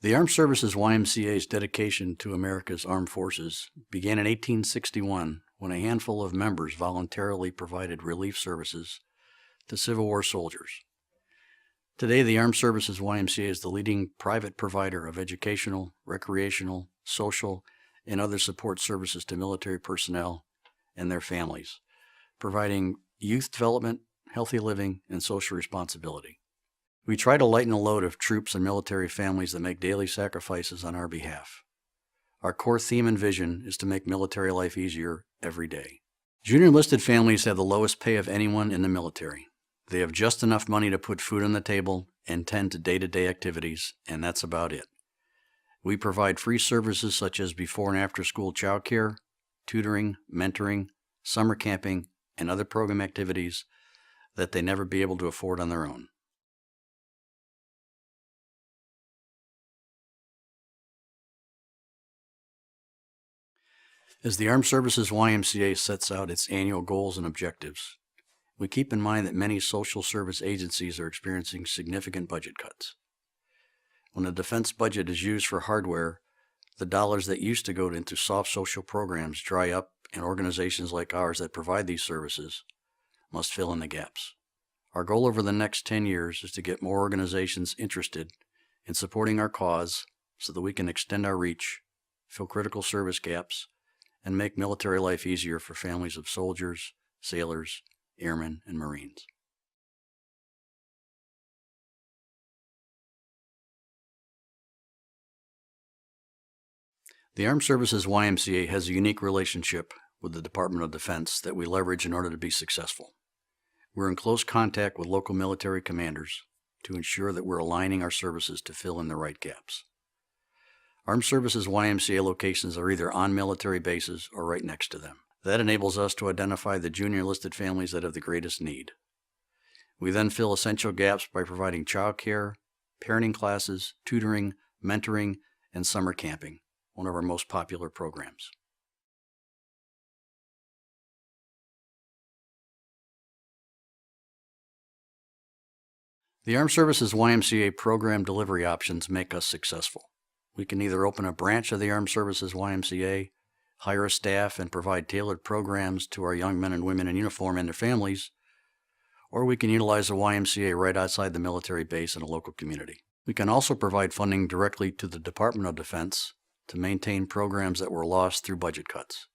The Armed Services YMCA's dedication to America's armed forces began in 1861 when a handful of members voluntarily provided relief services to Civil War soldiers. Today, the Armed Services YMCA is the leading private provider of educational, recreational, social, and other support services to military personnel and their families, providing youth development, healthy living, and social responsibility. We try to lighten the load of troops and military families that make daily sacrifices on our behalf. Our core theme and vision is to make military life easier every day. Junior enlisted families have the lowest pay of anyone in the military. They have just enough money to put food on the table and tend to day-to-day activities, and that's about it. We provide free services such as before and after school childcare, tutoring, mentoring, summer camping, and other program activities that they never be able to afford on their own. As the Armed Services YMCA sets out its annual goals and objectives, we keep in mind that many social service agencies are experiencing significant budget cuts. When the defense budget is used for hardware, the dollars that used to go into soft social programs dry up, and organizations like ours that provide these services must fill in the gaps. Our goal over the next 10 years is to get more organizations interested in supporting our cause so that we can extend our reach, fill critical service gaps, and make military life easier for families of soldiers, sailors, airmen, and Marines. The Armed Services YMCA has a unique relationship with the Department of Defense that we leverage in order to be successful. We're in close contact with local military commanders to ensure that we're aligning our services to fill in the right gaps. Armed Services YMCA locations are either on military bases or right next to them. That enables us to identify the junior enlisted families that have the greatest need. We then fill essential gaps by providing childcare, parenting classes, tutoring, mentoring, and summer camping, one of our most popular programs. The Armed Services YMCA program delivery options make us successful. We can either open a branch of the Armed Services YMCA, hire a staff, and provide tailored programs to our young men and women in uniform and their families, or we can utilize the YMCA right outside the military base in a local community. We can also provide funding directly to the Department of Defense to maintain programs that were lost through budget cuts.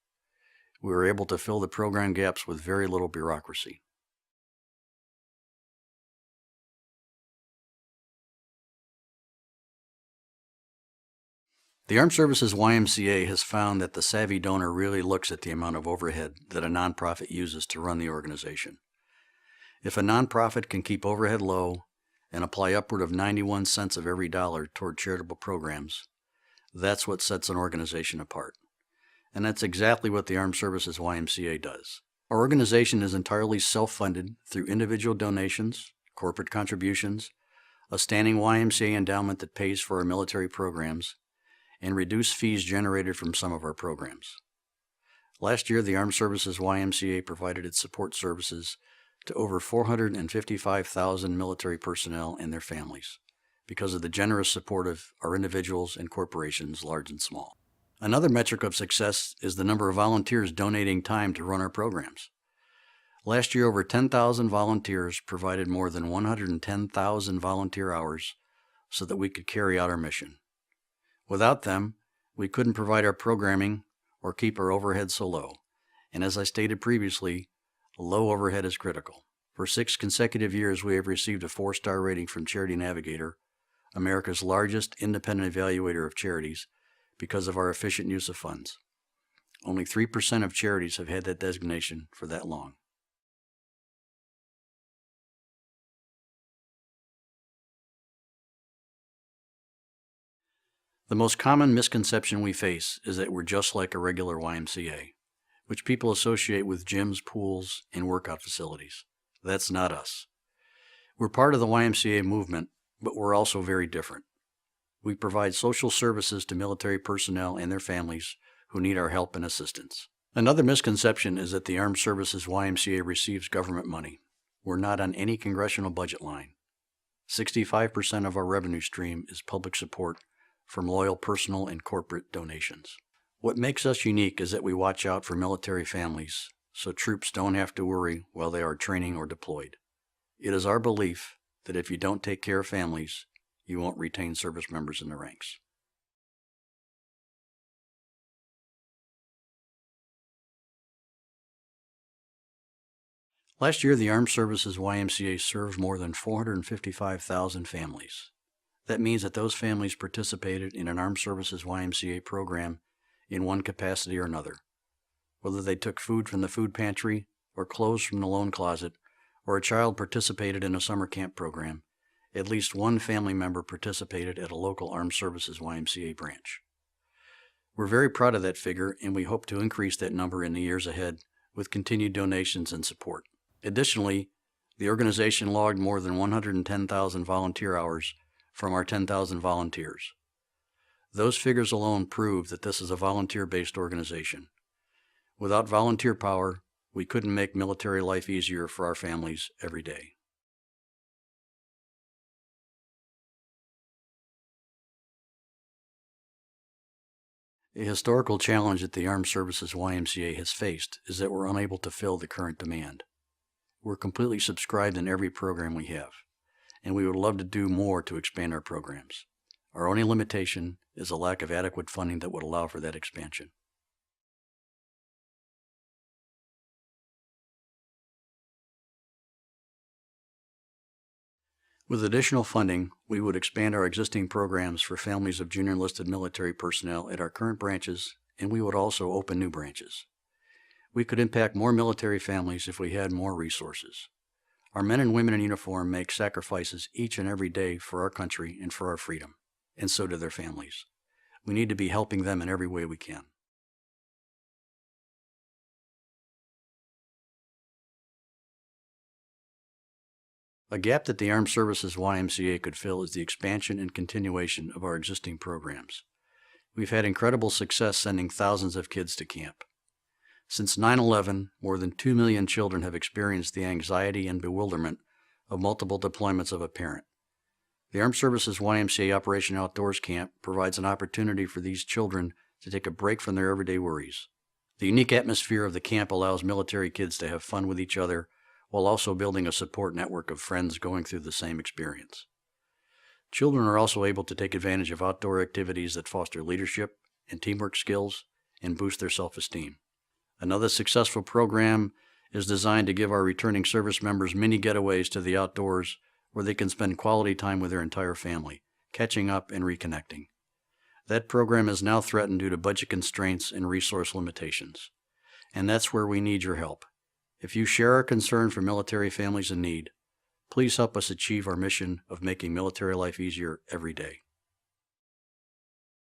We were able to fill the program gaps with very little bureaucracy. The Armed Services YMCA has found that the savvy donor really looks at the amount of overhead that a nonprofit uses to run the organization. If a nonprofit can keep overhead low and apply upward of 91 cents of every dollar toward charitable programs, that's what sets an organization apart. And that's exactly what the Armed Services YMCA does. Our organization is entirely self-funded through individual donations, corporate contributions, a standing YMCA endowment that pays for our military programs, and reduced fees generated from some of our programs. Last year, the Armed Services YMCA provided its support services to over 455,000 military personnel and their families because of the generous support of our individuals and corporations, large and small. Another metric of success is the number of volunteers donating time to run our programs. Last year, over 10,000 volunteers provided more than 110,000 volunteer hours so that we could carry out our mission. Without them, we couldn't provide our programming or keep our overhead so low. And as I stated previously, low overhead is critical. For 6 consecutive years, we have received a 4-star rating from Charity Navigator, America's largest independent evaluator of charities, because of our efficient use of funds. Only 3% of charities have had that designation for that long. The most common misconception we face is that we're just like a regular YMCA, which people associate with gyms, pools, and workout facilities. That's not us. We're part of the YMCA movement, but we're also very different. We provide social services to military personnel and their families who need our help and assistance. Another misconception is that the Armed Services YMCA receives government money. We're not on any congressional budget line. 65% of our revenue stream is public support from loyal personal and corporate donations. What makes us unique is that we watch out for military families, so troops don't have to worry while they are training or deployed. It is our belief that if you don't take care of families, you won't retain service members in the ranks. Last year, the Armed Services YMCA served more than 455,000 families. That means that those families participated in an Armed Services YMCA program in one capacity or another. Whether they took food from the food pantry, or clothes from the loan closet, or a child participated in a summer camp program, at least one family member participated at a local Armed Services YMCA branch. We're very proud of that figure, and we hope to increase that number in the years ahead with continued donations and support. Additionally, the organization logged more than 110,000 volunteer hours from our 10,000 volunteers. Those figures alone prove that this is a volunteer-based organization. Without volunteer power, we couldn't make military life easier for our families every day. A historical challenge that the Armed Services YMCA has faced is that we're unable to fill the current demand. We're completely subscribed in every program we have, and we would love to do more to expand our programs. Our only limitation is a lack of adequate funding that would allow for that expansion. With additional funding, we would expand our existing programs for families of junior enlisted military personnel at our current branches, and we would also open new branches. We could impact more military families if we had more resources. Our men and women in uniform make sacrifices each and every day for our country and for our freedom, and so do their families. We need to be helping them in every way we can. A gap that the Armed Services YMCA could fill is the expansion and continuation of our existing programs. We've had incredible success sending thousands of kids to camp. Since 9/11, more than 2 million children have experienced the anxiety and bewilderment of multiple deployments of a parent. The Armed Services YMCA Operation Outdoors Camp provides an opportunity for these children to take a break from their everyday worries. The unique atmosphere of the camp allows military kids to have fun with each other while also building a support network of friends going through the same experience. Children are also able to take advantage of outdoor activities that foster leadership and teamwork skills and boost their self-esteem. Another successful program is designed to give our returning service members mini getaways to the outdoors where they can spend quality time with their entire family, catching up and reconnecting. That program is now threatened due to budget constraints and resource limitations. And that's where we need your help. If you share our concern for military families in need, please help us achieve our mission of making military life easier every day.